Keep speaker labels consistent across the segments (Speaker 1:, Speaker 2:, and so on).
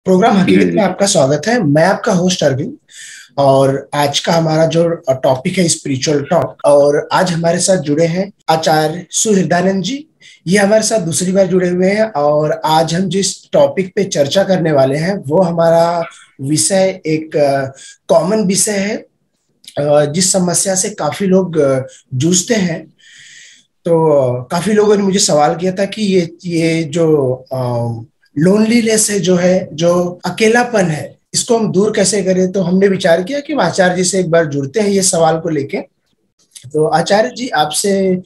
Speaker 1: Programme
Speaker 2: जी
Speaker 1: हकीकत
Speaker 2: जी।
Speaker 1: में आपका स्वागत है। मैं आपका होस्ट अरविंद। और आज का हमारा जो टॉपिक है स्पिरिचुअल टॉक, और आज हमारे साथ जुड़े हैं आचार्य सुहृदानंद जी। ये हमारे साथ दूसरी बार जुड़े हुए हैं, और आज हम जिस टॉपिक पे चर्चा करने वाले हैं वो हमारा विषय एक कॉमन विषय है, जिस समस्या से काफी लोग जूझते हैं। तो काफी लोगों ने मुझे सवाल किया था कि ये जो लोनलीनेस है, जो है, जो अकेलापन है, इसको हम दूर कैसे करें। तो हमने विचार किया कि हम आचार्य जी से एक बार जुड़ते हैं ये सवाल को लेके। तो आचार्य जी, आपसे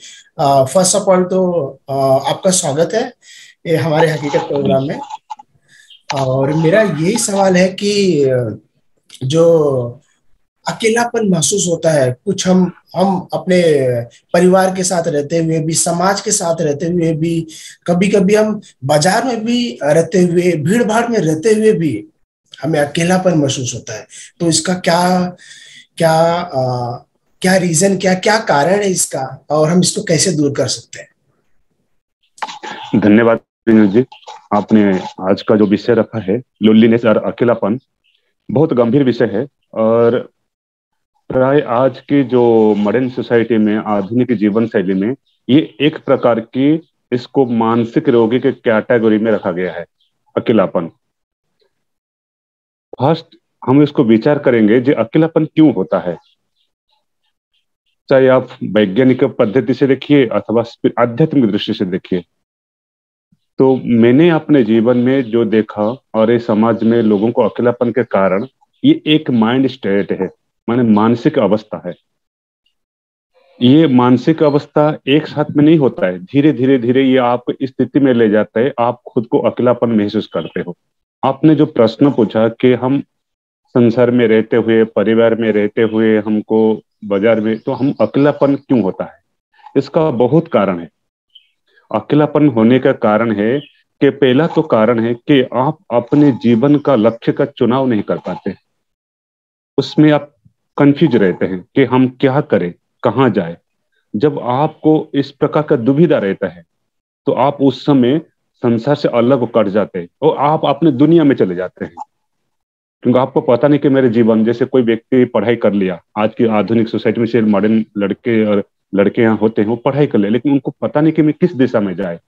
Speaker 1: फर्स्ट ऑफ ऑल तो आपका स्वागत है ये हमारे हकीकत प्रोग्राम में। और मेरा यही सवाल है कि जो अकेलापन महसूस होता है, कुछ हम अपने परिवार के साथ रहते हुए भी, समाज के साथ रहते हुए भी, कभी कभी हम बाजार में भी रहते हुए, भीड़ भाड़ में रहते हुए भी हमें अकेलापन महसूस होता है। तो इसका क्या क्या क्या रीजन, क्या क्या कारण है इसका, और हम इसको कैसे दूर कर सकते हैं।
Speaker 2: धन्यवाद विनोद जी। आपने आज का जो विषय रखा है लोनलीनेस और अकेलापन, बहुत गंभीर विषय है। और प्राय आज की जो मॉडर्न सोसाइटी में, आधुनिक जीवन शैली में, ये एक प्रकार की, इसको मानसिक रोगी के कैटेगरी में रखा गया है, अकेलापन। फर्स्ट हम इसको विचार करेंगे जो अकेलापन क्यों होता है। चाहे आप वैज्ञानिक पद्धति से देखिए अथवा आध्यात्मिक दृष्टि से देखिए, तो मैंने अपने जीवन में जो देखा और इस समाज में लोगों को अकेलापन के कारण, ये एक माइंड स्टेट है, माने मानसिक अवस्था है। ये मानसिक अवस्था एक साथ में नहीं होता है, धीरे धीरे धीरे ये आपको इस स्थिति में ले जाता है, आप खुद को अकेलापन महसूस करते हो। आपने जो प्रश्न पूछा कि हम संसार में रहते हुए, परिवार में रहते हुए, हमको बाजार में, तो हम अकेलापन क्यों होता है, इसका बहुत कारण है। अकेलापन होने का कारण है कि पहला तो कारण है कि आप अपने जीवन का लक्ष्य का चुनाव नहीं कर पाते। उसमें आप कंफ्यूज रहते हैं कि हम क्या करें, कहाँ जाए। जब आपको इस प्रकार का दुविधा रहता है, तो आप उस समय संसार से अलग कट जाते हैं और आप अपने दुनिया में चले जाते हैं। क्योंकि आपको पता नहीं कि मेरे जीवन, जैसे कोई व्यक्ति पढ़ाई कर लिया, आज की आधुनिक सोसाइटी में से मॉडर्न लड़के और लड़के यहाँ होते हैं, वो पढ़ाई कर ले, लेकिन उनको पता नहीं कि मैं किस दिशा में जाए।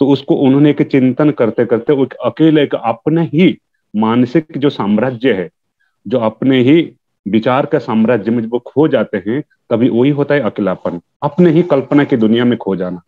Speaker 2: तो उसको उन्होंने एक चिंतन करते करते वो एक अकेले एक अपने ही मानसिक जो साम्राज्य है, जो अपने ही विचार का साम्राज्य में जब वो खो जाते हैं, तभी वही होता है अकेलापन। अपने ही कल्पना की दुनिया में खो जाना,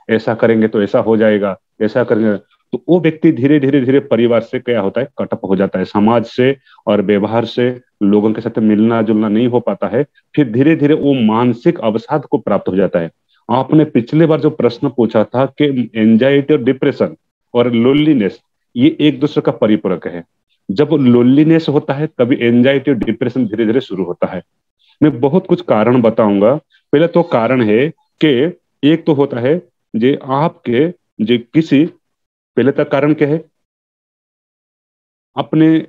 Speaker 2: ऐसा करेंगे तो ऐसा हो जाएगा, ऐसा करेंगे। तो वो व्यक्ति धीरे धीरे धीरे परिवार से क्या होता है, कटअप हो जाता है, समाज से और व्यवहार से, लोगों के साथ मिलना जुलना नहीं हो पाता है। फिर धीरे धीरे वो मानसिक अवसाद को प्राप्त हो जाता है। आपने पिछले बार जो प्रश्न पूछा था कि एंजाइटी और डिप्रेशन और लोनलीनेस, ये एक दूसरे का परिपूरक है। जब लोनलीनेस होता है तभी एंजाइटी और डिप्रेशन धीरे धीरे शुरू होता है। मैं बहुत कुछ कारण बताऊंगा। पहले तो कारण है कि एक तो होता है जे आपके, जे किसी, पहले तक कारण क्या है, अपने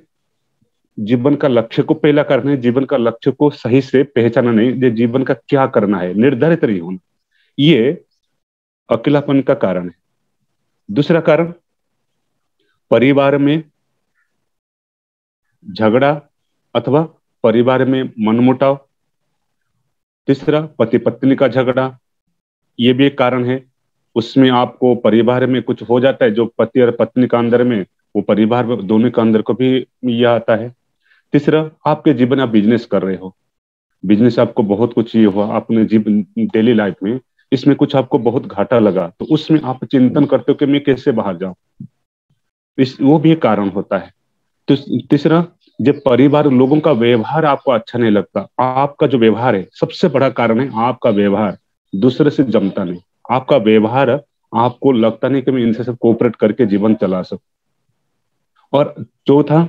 Speaker 2: जीवन का लक्ष्य को, पहला कारण है जीवन का लक्ष्य को सही से पहचाना नहीं, जे जीवन का क्या करना है निर्धारित नहीं होना, ये अकेलापन का कारण है। दूसरा कारण, परिवार में झगड़ा अथवा परिवार में मनमुटाव। तीसरा, पति पत्नी का झगड़ा, ये भी एक कारण है। उसमें आपको परिवार में कुछ हो जाता है जो पति और पत्नी का अंदर में, वो परिवार में दोनों का अंदर को भी ये आता है। तीसरा, आपके जीवन, आप बिजनेस कर रहे हो, बिजनेस आपको बहुत कुछ ये हुआ अपने जीवन डेली लाइफ में, इसमें कुछ आपको बहुत घाटा लगा, तो उसमें आप चिंतन करते हो कि मैं कैसे बाहर जाऊं, इस वो भी एक कारण होता है। तो तीसरा, जब परिवार लोगों का व्यवहार आपको अच्छा नहीं लगता, आपका जो व्यवहार है, सबसे बड़ा कारण है आपका व्यवहार दूसरे से जमता नहीं। आपका व्यवहार, आपको लगता नहीं कि मैं इनसे सब कोऑपरेट करके जीवन चला सकूं। और चौथा,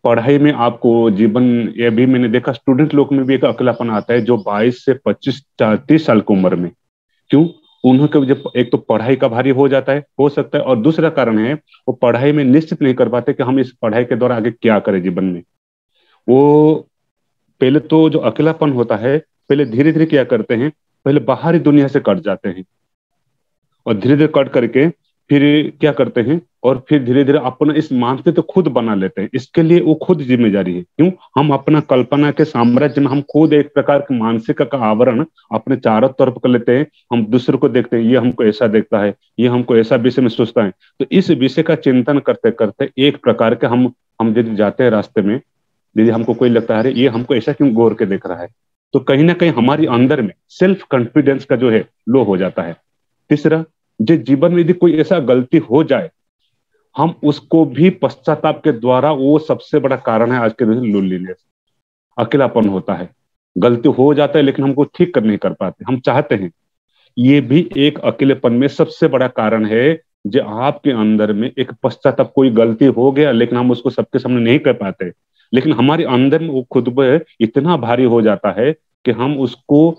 Speaker 2: पढ़ाई में आपको जीवन, ये भी मैंने देखा स्टूडेंट लोग में भी एक अकेलापन आता है जो 22 से 25 30 साल की उम्र में। क्यों? उन्होंने को जब एक तो पढ़ाई का भारी हो जाता है, हो सकता है, और दूसरा कारण है वो पढ़ाई में निश्चित नहीं कर पाते कि हम इस पढ़ाई के दौरान आगे क्या करें जीवन में। वो पहले तो जो अकेलापन होता है, पहले धीरे धीरे क्या करते हैं, पहले बाहरी दुनिया से कट जाते हैं, और धीरे धीरे कट करके फिर क्या करते हैं, और फिर धीरे धीरे अपना इस मानते तो खुद बना लेते हैं। इसके लिए वो खुद जिम्मेदारी है। क्यों? हम अपना कल्पना के साम्राज्य में हम खुद एक प्रकार के मानसिक का आवरण अपने चारों तरफ कर लेते हैं। हम दूसरे को देखते हैं, ये हमको ऐसा देखता है, ये हमको ऐसा विषय में सोचता है। तो इस विषय का चिंतन करते करते एक प्रकार के हम यदि जाते हैं रास्ते में, यदि हमको कोई लगता है अरे ये हमको ऐसा क्यों गौर के देख रहा है, तो कहीं ना कहीं हमारी अंदर में सेल्फ कॉन्फिडेंस का जो है लो हो जाता है। तीसरा, जो जीवन में यदि कोई ऐसा गलती हो जाए, हम उसको भी पश्चाताप के द्वारा, वो सबसे बड़ा कारण है आज के लोनलीनेस, अकेलापन होता है। गलती हो जाता है लेकिन हमको ठीक कर नहीं कर पाते, हम चाहते हैं। ये भी एक अकेलेपन में सबसे बड़ा कारण है। जो आपके अंदर में एक पश्चाताप, कोई गलती हो गया लेकिन हम उसको सबके सामने नहीं कर पाते, लेकिन हमारे अंदर में वो खुद पे इतना भारी हो जाता है कि हम उसको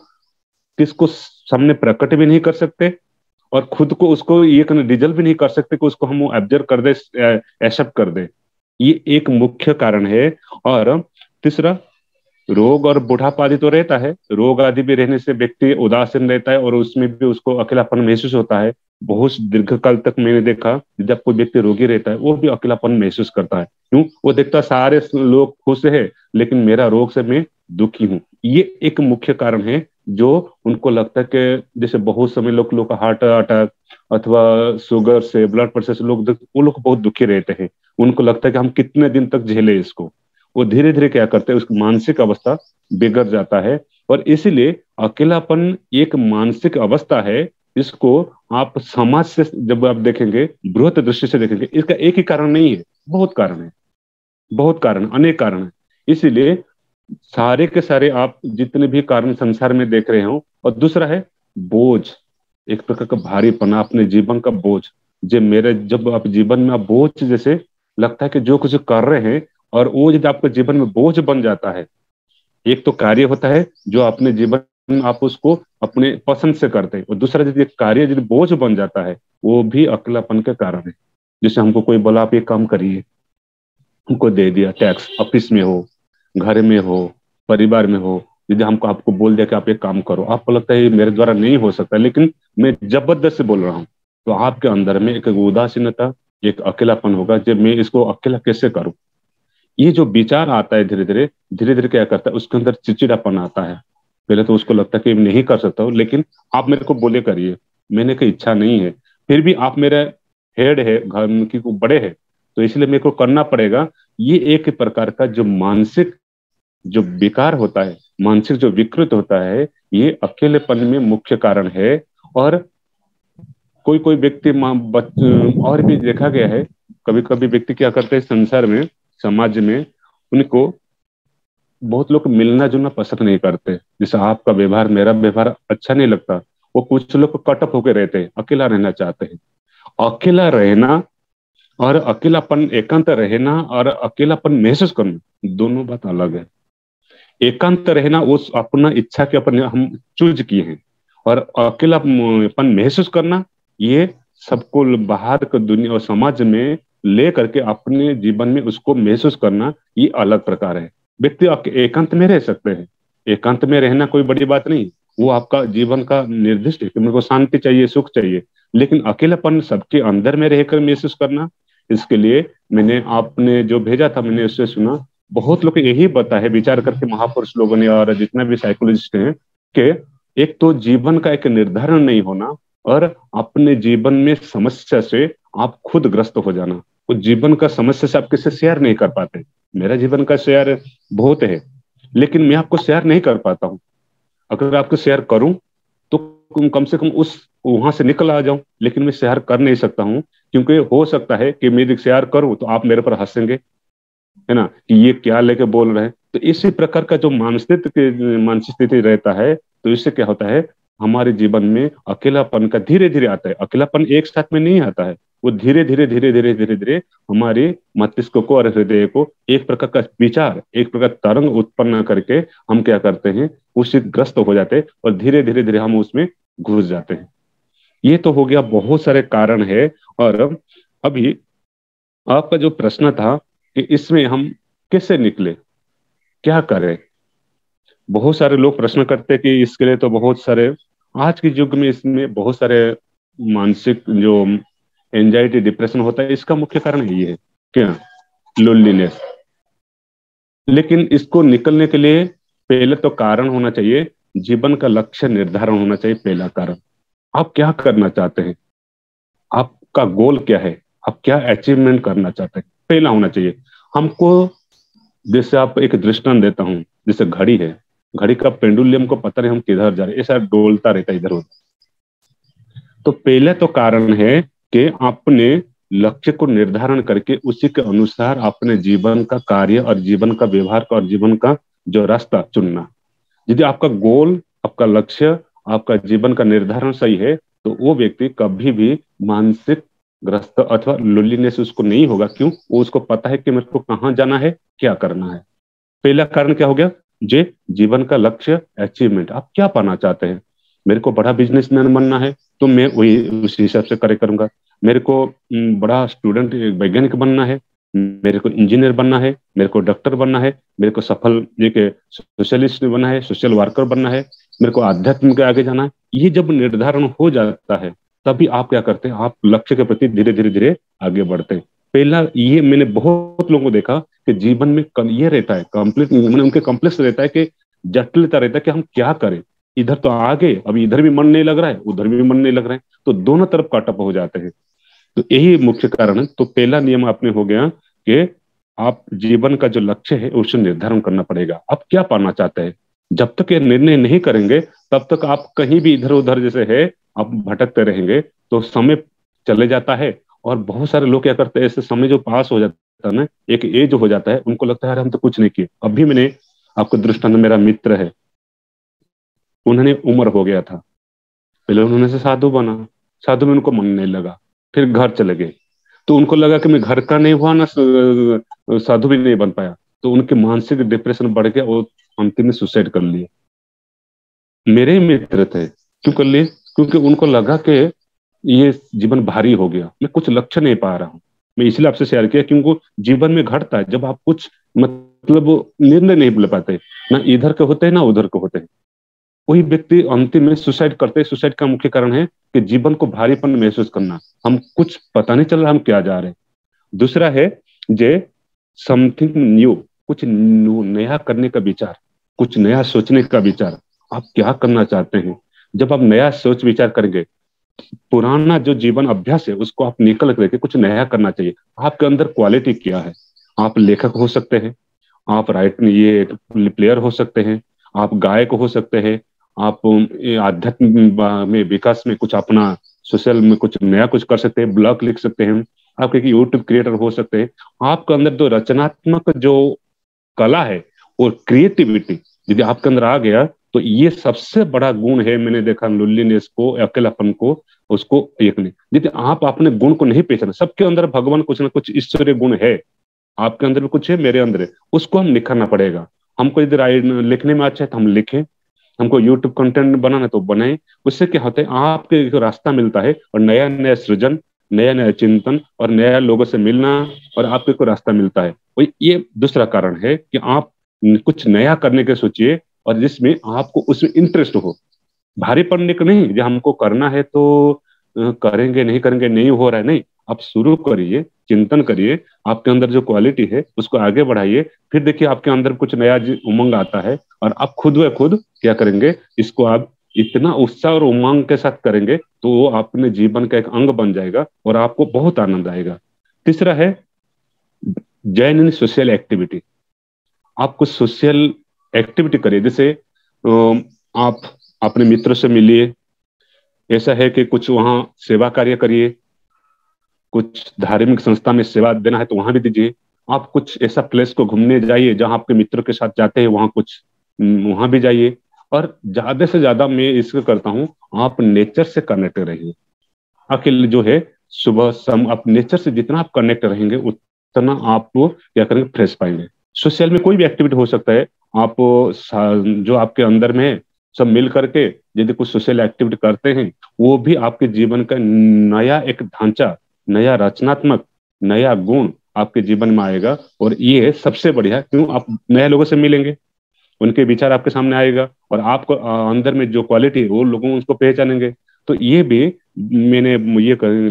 Speaker 2: किसको सामने प्रकट भी नहीं कर सकते, और खुद को उसको ये डिजल भी नहीं कर सकते कि उसको हम ऑब्जर्व कर दे, एक्सेप्ट कर दे। ये एक मुख्य कारण है। और तीसरा, रोग और बुढ़ापा आदि तो रहता है। रोग आदि भी रहने से व्यक्ति उदासीन रहता है और उसमें भी उसको अकेलापन महसूस होता है। बहुत दीर्घकाल तक मैंने देखा, जब कोई व्यक्ति रोगी रहता है वो भी अकेलापन महसूस करता है। क्यों? वो देखता है सारे लोग खुश है लेकिन मेरा रोग से मैं दुखी हूँ। ये एक मुख्य कारण है जो उनको लगता है कि जैसे बहुत समय लोग का हार्ट अटैक अथवा शुगर से, ब्लड प्रेशर से वो लोग बहुत दुखी रहते हैं। उनको लगता है कि हम कितने दिन तक झेले इसको। वो धीरे धीरे क्या करते हैं, उसकी मानसिक अवस्था बिगड़ जाता है। और इसीलिए अकेलापन एक मानसिक अवस्था है। इसको आप समाज से जब आप देखेंगे, बृहत दृष्टि से देखेंगे, इसका एक ही कारण नहीं है, बहुत कारण है, बहुत कारण, अनेक कारण है। इसीलिए सारे के सारे आप जितने भी कारण संसार में देख रहे हो। और दूसरा है बोझ, एक प्रकार का भारीपना, अपने जीवन का बोझ। जब आप जीवन में आप बोझ जैसे लगता है कि जो कुछ कर रहे हैं, और वो यदि आपके जीवन में बोझ बन जाता है, एक तो कार्य होता है जो अपने जीवन में आप उसको अपने पसंद से करते हैं, और दूसरा यदि कार्य यदि बोझ बन जाता है, वो भी अकेलापन के कारण है। जैसे हमको कोई बोला आप ये काम करिए, हमको दे दिया, टैक्स ऑफिस में हो, घर में हो, परिवार में हो, यदि हमको आपको बोल दिया कि आप एक काम करो, आपको लगता है ये मेरे द्वारा नहीं हो सकता, लेकिन मैं जबरदस्ती बोल रहा हूँ, तो आपके अंदर में एक उदासीनता, एक अकेलापन होगा, जब मैं इसको अकेला कैसे करूं। ये जो विचार आता है धीरे धीरे, धीरे धीरे क्या करता है, उसके अंदर चिड़चिड़ापन आता है। पहले तो उसको लगता है कि नहीं कर सकता हूँ, लेकिन आप मेरे को बोले करिए, मैंने की इच्छा नहीं है, फिर भी आप मेरे हेड है, घर की बड़े है, तो इसलिए मेरे को करना पड़ेगा। ये एक प्रकार का जो मानसिक जो विकार होता है, मानसिक जो विकृत होता है, ये अकेलेपन में मुख्य कारण है। और कोई कोई व्यक्ति और भी देखा गया है, कभी कभी व्यक्ति क्या करते हैं संसार में, समाज में, उनको बहुत लोग मिलना जुलना पसंद नहीं करते। जैसे आपका व्यवहार मेरा व्यवहार अच्छा नहीं लगता, वो कुछ लोग कटअप होकर रहते हैं, अकेला रहना चाहते हैं। अकेला रहना और अकेलापन, एकांत रहना और अकेलापन महसूस करना, दोनों बात अलग है। एकांत रहना उस अपना इच्छा के अपन हम चूज किए हैं, और अकेलापन महसूस करना ये सबको बाहर का दुनिया और समाज में ले करके अपने जीवन में उसको महसूस करना, ये अलग प्रकार है। व्यक्ति एकांत में रह सकते हैं, एकांत में रहना कोई बड़ी बात नहीं, वो आपका जीवन का निर्दिष्ट है कि मेरे को शांति चाहिए, सुख चाहिए। लेकिन अकेलापन सबके अंदर में रहकर महसूस करना, इसके लिए मैंने आपने जो भेजा था मैंने उससे सुना, बहुत लोग यही बता है विचार करके महापुरुष लोगों ने और जितना भी साइकोलॉजिस्ट हैं, कि एक तो जीवन का एक निर्धारण नहीं होना, और अपने जीवन में समस्या से आप खुद ग्रस्त हो जाना। उस जीवन का समस्या से आप किससे शेयर नहीं कर पाते। मेरा जीवन का शेयर बहुत है, लेकिन मैं आपको शेयर नहीं कर पाता हूँ। अगर आपको शेयर करूं तो कम से कम उस वहां से निकल आ जाऊं, लेकिन मैं शेयर कर नहीं सकता हूं, क्योंकि हो सकता है कि मैं यदि शेयर करूं तो आप मेरे पर हंसेंगे, है ना, कि ये क्या लेके बोल रहे हैं। तो इसी प्रकार का जो मानसिक स्थिति रहता है, तो इससे क्या होता है, हमारे जीवन में अकेलापन का धीरे धीरे आता है। अकेलापन एक साथ में नहीं आता है, वो धीरे धीरे धीरे धीरे धीरे धीरे हमारे मस्तिष्क को और हृदय को एक प्रकार का विचार, एक प्रकार तरंग उत्पन्न करके हम क्या करते हैं, उससे ग्रस्त हो जाते हैं, और धीरे धीरे धीरे हम उसमें घुस जाते हैं। ये तो हो गया, बहुत सारे कारण है। और अभी आपका जो प्रश्न था कि इसमें हम कैसे निकले, क्या करें, बहुत सारे लोग प्रश्न करते हैं कि इसके लिए तो बहुत सारे, आज के युग में इसमें बहुत सारे मानसिक जो एंजाइटी, डिप्रेशन होता है, इसका मुख्य कारण यही है, क्या, लोनलीनेस। लेकिन इसको निकलने के लिए पहले तो कारण होना चाहिए, जीवन का लक्ष्य निर्धारण होना चाहिए। पहला कारण, आप क्या करना चाहते हैं, आपका गोल क्या है, आप क्या अचीवमेंट करना चाहते हैं, पहला होना चाहिए हमको। जैसे आप एक दृष्टांत देता हूँ, जैसे घड़ी है, घड़ी का पेंडुलम को पता नहीं हम किधर जा रहे हैं, ऐसा डोलता रहता है इधर उधर। तो पहले तो कारण है कि आपने लक्ष्य को निर्धारण करके उसी के अनुसार अपने जीवन का कार्य और जीवन का व्यवहार का और जीवन का जो रास्ता चुनना। यदि आपका गोल, आपका लक्ष्य, आपका जीवन का निर्धारण सही है, तो वो व्यक्ति कभी भी मानसिक ग्रस्त अथवा लोनलीनेस उसको नहीं होगा। क्यों? वो उसको पता है कि मेरे को कहाँ जाना है, क्या करना है। पहला कारण क्या हो गया? जे जीवन का लक्ष्य, अचीवमेंट, आप क्या पाना चाहते हैं। मेरे को बड़ा बिजनेसमैन बनना है, तो मैं वही उस हिसाब से कार्य करूंगा। मेरे को बड़ा स्टूडेंट वैज्ञानिक बनना है, मेरे को इंजीनियर बनना है, मेरे को डॉक्टर बनना है, मेरे को सफल एक सोशलिस्ट बनना है, सोशल वर्कर बनना है, मेरे को आध्यात्म के आगे जाना है। ये जब निर्धारण हो जाता है, तभी आप क्या करते हैं, आप लक्ष्य के प्रति धीरे धीरे धीरे आगे बढ़ते हैं। पहला ये मैंने बहुत लोगों को देखा कि जीवन में ये रहता है कंप्लीट, मैंने उनके कॉम्प्लेक्स रहता है कि जटिलता रहता है कि हम क्या करें। इधर तो आगे, अभी इधर भी मन नहीं लग रहा है, उधर भी मन नहीं लग रहा है, तो दोनों तरफ कटअप हो जाते हैं। तो यही मुख्य कारण है। तो पहला नियम आपने हो गया कि आप जीवन का जो लक्ष्य है उसे निर्धारण करना पड़ेगा, आप क्या पाना चाहते हैं। जब तक ये निर्णय नहीं करेंगे, तब तक आप कहीं भी इधर उधर जैसे है आप भटकते रहेंगे, तो समय चले जाता है। और बहुत सारे लोग क्या करते हैं, ऐसे समय जो पास हो जाता है ना, एक एज हो जाता है, उनको लगता है यार हम तो कुछ नहीं किए। अभी मैंने आपको दृष्टांत, मेरा मित्र है, उन्होंने उम्र हो गया था, पहले उन्होंने से साधु बना, साधु में उनको मन नहीं लगा, फिर घर चले गए। तो उनको लगा कि मैं घर का नहीं हुआ ना, साधु भी नहीं बन पाया, तो उनके मानसिक डिप्रेशन बढ़ गया और अंतिम में सुसाइड कर लिए। मेरे ही मित्र थे। क्यों कर लिए? क्योंकि उनको लगा कि ये जीवन भारी हो गया, मैं कुछ लक्ष्य नहीं पा रहा हूँ। मैं इसलिए आपसे शेयर किया क्योंकि जीवन में घटता है जब आप कुछ मतलब निर्णय नहीं ले पाते, ना इधर के होते हैं ना उधर के होते हैं। वही व्यक्ति अंतिम में सुसाइड करते हैं। सुसाइड का मुख्य कारण है कि जीवन को भारीपन महसूस करना, हम कुछ पता नहीं चल रहा हम क्या जा रहे हैं। दूसरा है जे समथिंग न्यू, कुछ नया करने का विचार, कुछ नया सोचने का विचार। आप क्या करना चाहते हैं, जब आप नया सोच विचार करेंगे, पुराना जो जीवन अभ्यास है उसको आप निकल करके कुछ नया करना चाहिए। आपके अंदर क्वालिटी क्या है? आप लेखक हो सकते हैं, आप राइट ये प्लेयर हो सकते हैं, आप गायक हो सकते हैं, आप आध्यात्म में विकास में कुछ अपना सोशल में कुछ नया कुछ कर सकते हैं, ब्लॉग लिख सकते हैं, आप एक यूट्यूब क्रिएटर हो सकते हैं। आपके अंदर जो रचनात्मक जो कला है और क्रिएटिविटी यदि आपके अंदर आ गया, तो ये सबसे बड़ा गुण है। मैंने देखा लोनलीनेस को, अकेलापन को, उसको एक नहीं। यदि आप अपने गुण को नहीं पहचाने, सबके अंदर भगवान कुछ ना कुछ ईश्वरीय गुण है, आपके अंदर भी कुछ है, मेरे अंदर है, उसको हम निखारना पड़ेगा। हमको यदि लिखने में अच्छा है तो हम लिखें, हमको यूट्यूब कंटेंट बनाना तो बनाए। उससे क्या होता है, आपके एक रास्ता मिलता है और नया नया सृजन, नया नया चिंतन और नया लोगों से मिलना, और आपको एक रास्ता मिलता है। वही ये दूसरा कारण है कि आप कुछ नया करने के सोचिए और जिसमें आपको उसमें इंटरेस्ट हो। भारी पड़ने को नहीं, जो हमको करना है तो करेंगे, नहीं करेंगे, नहीं हो रहा है, नहीं, आप शुरू करिए, चिंतन करिए, आपके अंदर जो क्वालिटी है उसको आगे बढ़ाइए। फिर देखिए आपके अंदर कुछ नया उमंग आता है और आप खुद व खुद क्या करेंगे, इसको आप इतना उत्साह और उमंग के साथ करेंगे तो वो अपने जीवन का एक अंग बन जाएगा और आपको बहुत आनंद आएगा। तीसरा है जॉइन इन सोशल एक्टिविटी। आप कुछ सोशल एक्टिविटी करिए, जैसे आप अपने मित्र से मिलिए, ऐसा है कि कुछ वहाँ सेवा कार्य करिए, कुछ धार्मिक संस्था में सेवा देना है तो वहां भी दीजिए। आप कुछ ऐसा प्लेस को घूमने जाइए जहां आपके मित्रों के साथ जाते हैं, वहां कुछ वहां भी जाइए। और ज्यादा से ज्यादा मैं इसको करता हूँ, आप नेचर से कनेक्ट रहिए। अकेले जो है सुबह शाम आप नेचर से जितना आप कनेक्ट रहेंगे उतना आप क्या करेंगे, फ्रेश पाएंगे। सोशल में कोई भी एक्टिविटी हो सकता है, आप जो आपके अंदर में है सब मिल करके यदि कुछ सोशल एक्टिविटी करते हैं, वो भी आपके जीवन का नया एक ढांचा, नया रचनात्मक, नया गुण आपके जीवन में आएगा। और ये सबसे बढ़िया, क्यों, आप नए लोगों से मिलेंगे, उनके विचार आपके सामने आएगा और आपको अंदर में जो क्वालिटी है वो लोगों उसको पहचानेंगे। तो ये भी मैंने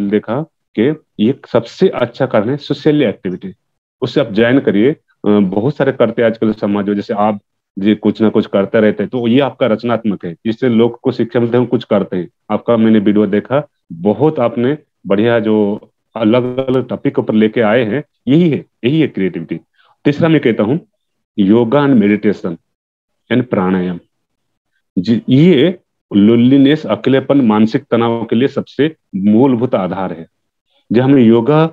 Speaker 2: देखा कि ये सबसे अच्छा कारण है सोशल एक्टिविटी। उससे आप ज्वाइन करिए। बहुत सारे करते हैं आजकल समाज में, जैसे आप जी कुछ ना कुछ करते रहते हैं, तो ये आपका रचनात्मक है, इससे लोग को शिक्षा मिलते हैं, कुछ करते हैं। आपका मैंने वीडियो देखा, बहुत आपने बढ़िया जो अलग अलग टॉपिक ऊपर लेके आए हैं, यही है क्रिएटिविटी। तीसरा मैं कहता हूँ योगा एंड मेडिटेशन एंड प्राणायाम। जी ये लोनलीनेस, अकेलेपन, मानसिक तनाव के लिए सबसे मूलभूत आधार है। जब हम योगा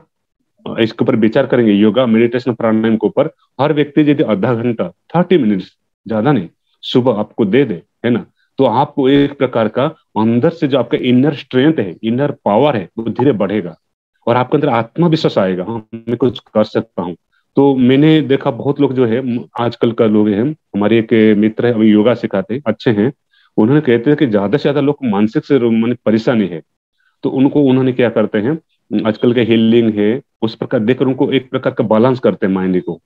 Speaker 2: इसके ऊपर विचार करेंगे, योगा मेडिटेशन प्राणायाम के ऊपर, हर व्यक्ति यदि आधा घंटा 30 मिनट्स, ज्यादा नहीं, सुबह आपको दे दे, है ना, तो आपको एक प्रकार का अंदर से जो आपका इनर स्ट्रेंथ है, इनर पावर है, वो धीरे बढ़ेगा और आपके अंदर आत्मविश्वास आएगा, हाँ मैं कुछ कर सकता हूँ। तो मैंने देखा बहुत लोग जो है आजकल का लोग हैं, हमारे एक मित्र है, अभी योगा सिखाते हैं, अच्छे हैं। उन्होंने कहते हैं कि ज्यादा से ज्यादा लोग मानसिक से माने परेशानी है, तो उनको उन्होंने क्या करते हैं, आजकल के हीलिंग है उस प्रकार देखकर उनको एक प्रकार का बैलेंस करते हैं माइंड को।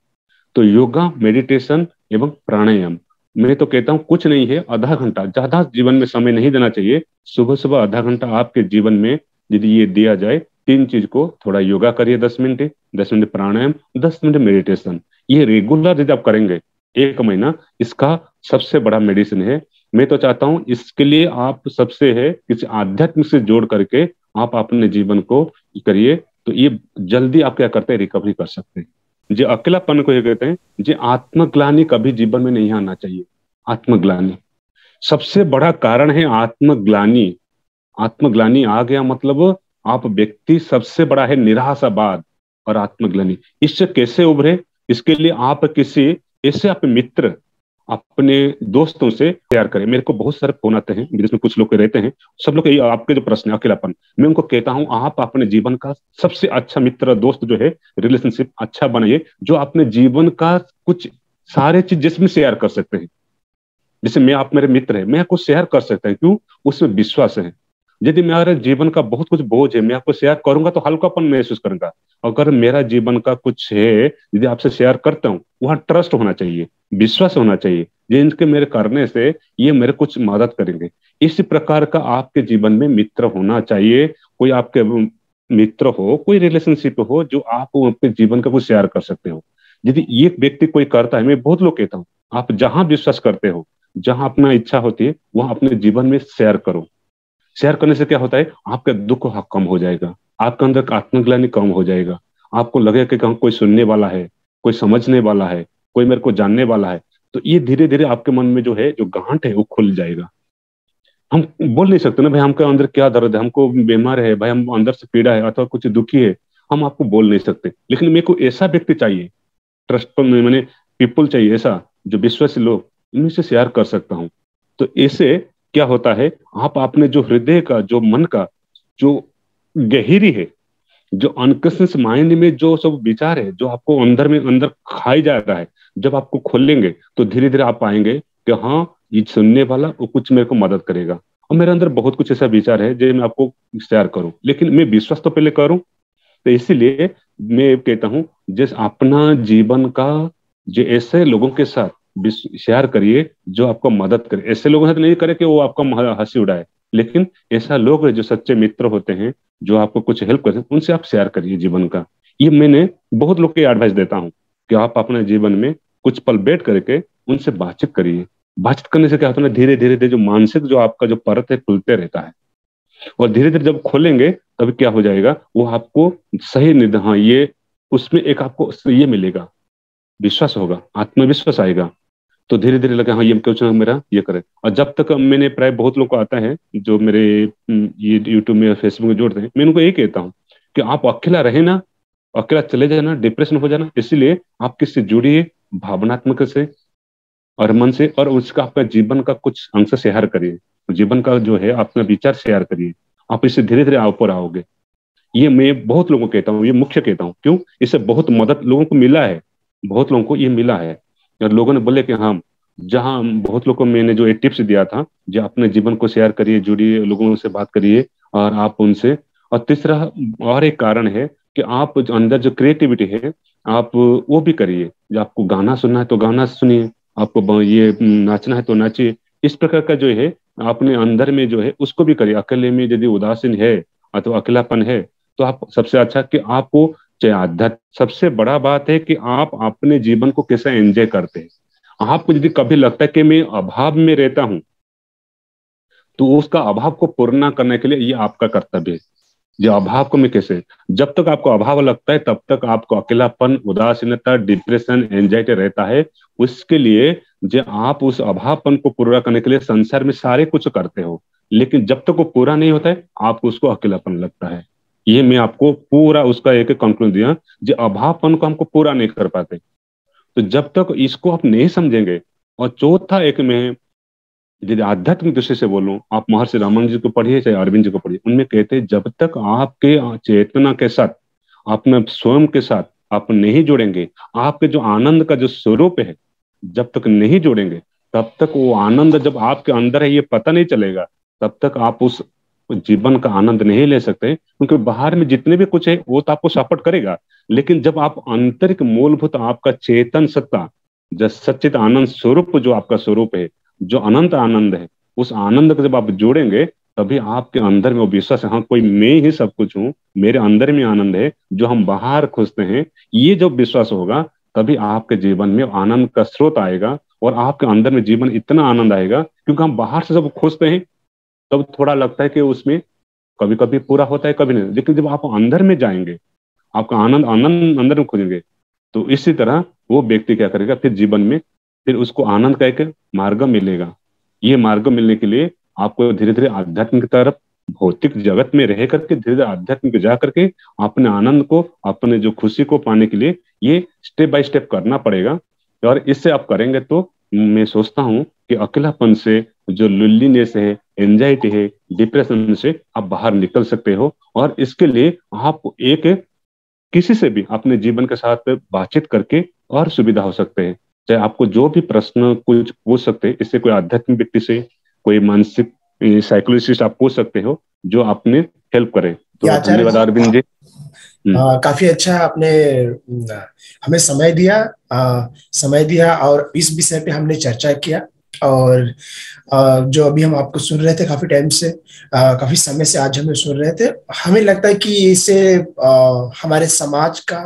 Speaker 2: तो योगा मेडिटेशन एवं प्राणायाम, मैं तो कहता हूँ कुछ नहीं है, आधा घंटा, ज्यादा जीवन में समय नहीं देना चाहिए। सुबह सुबह आधा घंटा आपके जीवन में यदि ये दिया जाए, तीन चीज को, थोड़ा योगा करिए 10 मिनट, 10 मिनट प्राणायाम, 10 मिनट मेडिटेशन, ये रेगुलर यदि आप करेंगे 1 महीना, इसका सबसे बड़ा मेडिसिन है। मैं तो चाहता हूँ इसके लिए आप सबसे है किसी आध्यात्म से जोड़ करके आप अपने जीवन को करिए, तो ये जल्दी आप क्या करते हैं, रिकवरी कर सकते हैं। जो अकेलापन को ये कहते हैं, जो आत्मग्लानि कभी जीवन में नहीं आना चाहिए। आत्मग्लानि सबसे बड़ा कारण है, आत्मग्लानि। आत्मग्लानि आ गया मतलब आप व्यक्ति, सबसे बड़ा है निराशावाद और आत्मग्लानि। इससे कैसे उभरे, इसके लिए आप किसी ऐसे आप मित्र, अपने दोस्तों से शेयर करें। मेरे को बहुत सारे फोन आते हैं, जिसमें कुछ लोग रहते हैं, सब लोग आपके जो प्रश्न है अकेलापन, मैं उनको कहता हूं आप अपने जीवन का सबसे अच्छा मित्र दोस्त जो है, रिलेशनशिप अच्छा बनाइए, जो अपने जीवन का कुछ सारे चीज जिसमें शेयर कर सकते हैं। जैसे मैं, आप मेरे मित्र है, मैं आपको शेयर कर सकता हूँ, क्यों, उसमें विश्वास है। यदि मेरे जीवन का बहुत कुछ बोझ है, मैं आपको शेयर करूंगा तो हल्कापन महसूस करूंगा। अगर मेरा जीवन का कुछ है, यदि आपसे शेयर करता हूँ, वहां ट्रस्ट होना चाहिए, विश्वास होना चाहिए, ये इनके मेरे करने से ये मेरे कुछ मदद करेंगे। इस प्रकार का आपके जीवन में मित्र होना चाहिए। कोई आपके मित्र हो, कोई रिलेशनशिप हो, जो आप अपने जीवन का कुछ शेयर कर सकते हो। यदि ये व्यक्ति कोई करता है, मैं बहुत लोग कहता हूँ, आप जहां विश्वास करते हो, जहां अपना इच्छा होती है, वहां अपने जीवन में शेयर करो। शेयर करने से क्या होता है, आपका दुख कम हो जाएगा, आपके अंदर का आत्मग्लानि कम हो जाएगा, आपको लगेगा कि कोई सुनने वाला है, कोई समझने वाला है, कोई मेरे को जानने वाला है। तो ये धीरे धीरे आपके मन में जो है, जो गांठ है, वो खुल जाएगा। हम बोल नहीं सकते ना भाई हमके अंदर क्या दर्द है, हमको बीमार है भाई, हम अंदर से पीड़ा है अथवा कुछ दुखी है, हम आपको बोल नहीं सकते। लेकिन मेरे को ऐसा व्यक्ति चाहिए, ट्रस्ट मैंने पीपल चाहिए, ऐसा जो विश्वासी लोग, इनमें से शेयर कर सकता हूँ। तो ऐसे क्या होता है, आप अपने जो हृदय का, जो मन का, जो गहरी है, जो अनकॉन्शियस माइंड में जो सब विचार है, जो आपको अंदर में अंदर खाई जा रहा है, जब आपको खोलेंगे तो धीरे धीरे आप पाएंगे कि हाँ, ये सुनने वाला वो कुछ मेरे को मदद करेगा। और मेरे अंदर बहुत कुछ ऐसा विचार है जो मैं आपको शेयर करूं, लेकिन मैं विश्वास तो पहले करूं। तो इसीलिए मैं कहता हूं, जिस अपना जीवन का जो ऐसे लोगों के साथ शेयर करिए जो आपको मदद करे। ऐसे लोगों से नहीं करे कि वो आपका हंसी उड़ाए, लेकिन ऐसा लोग जो सच्चे मित्र होते हैं, जो आपको कुछ हेल्प करते हैं, उनसे आप शेयर करिए जीवन का। ये मैंने बहुत लोग को एडवाइस देता हूँ कि आप अपने जीवन में कुछ पल बैठ करके उनसे बातचीत करिए। बातचीत करने से क्या होता है ना, धीरे धीरे धीरे जो मानसिक जो आपका जो परत है, खुलते रहता है। और धीरे धीरे जब खोलेंगे तब क्या हो जाएगा, वो आपको सही हाँ, ये उसमें एक आपको ये मिलेगा, विश्वास होगा, आत्मविश्वास आएगा। तो धीरे धीरे लगा हाँ, ये कुछ मेरा ये करे। और जब तक मैंने प्राय बहुत लोग को आता है जो मेरे ये यूट्यूब में फेसबुक में जोड़ते हैं, मैं उनको यही कहता हूँ कि आप अकेला रहे ना, अकेला चले जाना, डिप्रेशन हो जाना, इसलिए आप किससे जुड़िए, भावनात्मक से और मन से, और उसका आपका जीवन का कुछ अंश शेयर करिए। जीवन का जो है अपना विचार शेयर करिए, आप इससे धीरे धीरे ऊपर आओगे। ये मैं बहुत लोगों को कहता हूँ, ये मुख्य कहता हूँ, क्यों, इससे बहुत मदद लोगों को मिला है, बहुत लोगों को ये मिला है। और लोगों ने बोले कि हाँ, जहाँ बहुत लोगों को मैंने जो एक टिप्स दिया था, जो अपने जीवन को शेयर करिए, जुड़िए, लोगों से बात करिए और आप उनसे। और तीसरा और एक कारण है कि आप जो अंदर जो क्रिएटिविटी है, आप वो भी करिए। जो आपको गाना सुनना है तो गाना सुनिए, आपको ये नाचना है तो नाचिए। इस प्रकार का जो है अपने अंदर में जो है उसको भी करिए। अकेले में यदि उदासीन है अथवा अकेलापन है, तो आप सबसे अच्छा कि आपको चाहे आध्यात्म, सबसे बड़ा बात है कि आप अपने जीवन को कैसे एंजॉय करते हैं। आपको यदि कभी लगता है कि मैं अभाव में रहता हूं, तो उसका अभाव को पूर्ण करने के लिए ये आपका कर्तव्य है। जो अभाव को मैं कैसे, जब तक आपको अभाव लगता है तब तक आपको अकेलापन, उदासीनता, डिप्रेशन, एंजाइटी रहता है। उसके लिए जो आप उस अभावपन को पूरा करने के लिए संसार में सारे कुछ करते हो, लेकिन जब तक वो पूरा नहीं होता है आपको उसको अकेलापन लगता है। ये मैं आपको पूरा उसका एक एक कंक्लूजन दिया। जो अभावपन को हमको पूरा नहीं कर पाते, तो जब तक इसको आप नहीं समझेंगे। और चौथा एक में, यदि आध्यात्मिक दृष्टि से बोलूं, आप महर्षि रामानंद जी को पढ़िए चाहे अरविंद जी को पढ़िए, उनमें कहते हैं जब तक आपके चेतना के साथ, अपने स्वयं के साथ आप नहीं जुड़ेंगे, आपके जो आनंद का जो स्वरूप है जब तक नहीं जुड़ेंगे, तब तक वो आनंद जब आपके अंदर है ये पता नहीं चलेगा, तब तक आप उस जीवन का आनंद नहीं ले सकते। क्योंकि बाहर में जितने भी कुछ है वो तो आपको सपोर्ट करेगा, लेकिन जब आप आंतरिक मूलभूत आपका चेतन सत्ता, जो सच्चित आनंद स्वरूप, जो आपका स्वरूप है, जो अनंत आनंद है, उस आनंद को जब आप जोड़ेंगे, तभी आपके अंदर में वो विश्वास है, हाँ कोई मैं ही सब कुछ हूँ, मेरे अंदर में आनंद है, जो हम बाहर खोजते हैं। ये जब विश्वास होगा तभी आपके जीवन में आनंद का स्रोत आएगा, और आपके अंदर में जीवन इतना आनंद आएगा। क्योंकि हम बाहर से जब खोजते हैं तब थोड़ा लगता है कि उसमें कभी कभी पूरा होता है, कभी नहीं, लेकिन जब आप अंदर में जाएंगे, आपका आनंद आनंद अंदर में खोजेंगे, तो इसी तरह वो व्यक्ति क्या करेगा, फिर जीवन में फिर उसको आनंद का एक मार्ग मिलेगा। ये मार्ग मिलने के लिए आपको धीरे धीरे आध्यात्मिक की तरफ, भौतिक जगत में रह करके धीरे धीरे आध्यात्मिक जा करके अपने आनंद को, अपने जो खुशी को पाने के लिए ये स्टेप बाय स्टेप करना पड़ेगा। और इससे आप करेंगे तो मैं सोचता हूँ कि अकेलापन से, जो लोनलीनेस है, एंजाइटी है, डिप्रेशन से आप बाहर निकल सकते हो। और इसके लिए आप एक किसी से भी अपने जीवन के साथ बातचीत करके और सुविधा हो सकते हैं। चाहे आपको जो भी प्रश्न कुछ पूछ सकते हैं, इससे कोई आध्यात्मिक व्यक्ति से, कोई मानसिक साइकोलॉजिस्ट आप पूछ सकते हो जो आपने हेल्प करे।
Speaker 1: ये
Speaker 2: तो
Speaker 1: आचार्य
Speaker 2: धन्यवाद
Speaker 1: जी,
Speaker 2: अरविंद जी।
Speaker 1: काफी अच्छा आपने हमें समय दिया, समय दिया और इस विषय पे हमने चर्चा किया। और जो अभी हम आपको सुन रहे थे काफी टाइम से, काफी समय से आज हमें सुन रहे थे, हमें लगता है कि इससे हमारे समाज का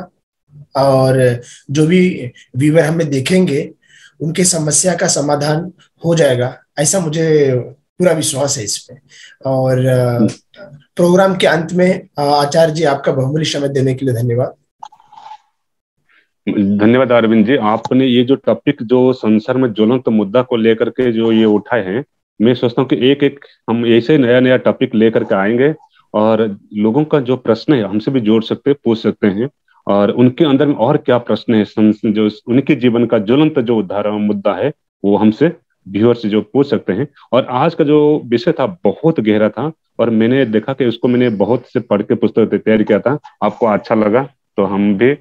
Speaker 1: और जो भी व्यूवर हमें देखेंगे उनके समस्या का समाधान हो जाएगा, ऐसा मुझे पूरा विश्वास है इस पे। और प्रोग्राम के अंत में आचार्य जी, आपका बहुमूल्य समय देने के लिए धन्यवाद।
Speaker 2: धन्यवाद अरविंद जी। आपने ये जो टॉपिक, जो संसार में ज्वलंत मुद्दा को लेकर के जो ये उठाए हैं, मैं सोचता हूँ कि एक एक हम ऐसे नया नया टॉपिक लेकर के आएंगे, और लोगों का जो प्रश्न है हमसे भी जोड़ सकते, पूछ सकते हैं, और उनके अंदर में और क्या प्रश्न है, जो उनके जीवन का ज्वलंत जो उदाहरण मुद्दा है, वो हमसे व्यूअर से जो पूछ सकते हैं। और आज का जो विषय था बहुत गहरा था, और मैंने देखा कि उसको मैंने बहुत से पढ़ के पुस्तक तैयार किया था, आपको अच्छा लगा, तो हम भी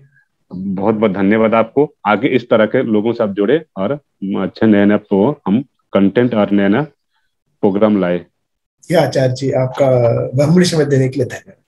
Speaker 2: बहुत बहुत धन्यवाद आपको। आगे इस तरह के लोगों से आप जुड़े और अच्छे नए नए हम कंटेंट और नया नया प्रोग्राम लाए।
Speaker 1: आचार्य जी, आपका बहुमूल्य समय देने के लिए धन्यवाद।